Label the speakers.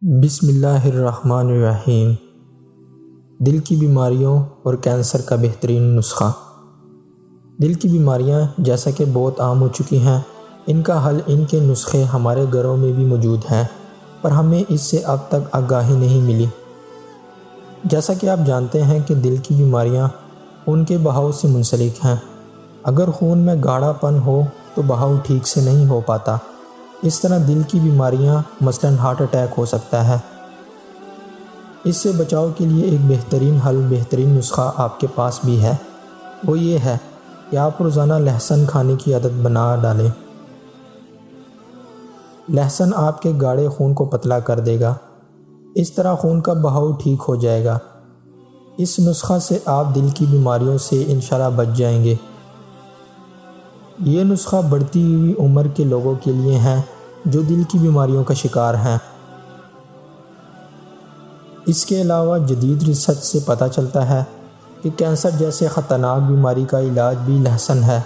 Speaker 1: بسم اللہ الرحمن الرحیم۔ دل کی بیماریوں اور کینسر کا بہترین نسخہ۔ دل کی بیماریاں جیسا کہ بہت عام ہو چکی ہیں، ان کا حل، ان کے نسخے ہمارے گھروں میں بھی موجود ہیں، پر ہمیں اس سے اب تک آگاہی نہیں ملی۔ جیسا کہ آپ جانتے ہیں کہ دل کی بیماریاں خون کے بہاؤ سے منسلک ہیں۔ اگر خون میں گاڑھا پن ہو تو بہاؤ ٹھیک سے نہیں ہو پاتا۔ اس طرح دل کی بیماریاں مثلاً ہارٹ اٹیک ہو سکتا ہے۔ اس سے بچاؤ کے لیے ایک بہترین حل، بہترین نسخہ آپ کے پاس بھی ہے۔ وہ یہ ہے کہ آپ روزانہ لہسن کھانے کی عادت بنا ڈالیں۔ لہسن آپ کے گاڑھے خون کو پتلا کر دے گا، اس طرح خون کا بہاؤ ٹھیک ہو جائے گا۔ اس نسخہ سے آپ دل کی بیماریوں سے انشاءاللہ بچ جائیں گے۔ یہ نسخہ بڑھتی ہوئی عمر کے لوگوں کے لیے ہیں جو دل کی بیماریوں کا شکار ہیں۔ اس کے علاوہ جدید ریسرچ سے پتہ چلتا ہے کہ کینسر جیسے خطرناک بیماری کا علاج بھی لہسن ہے۔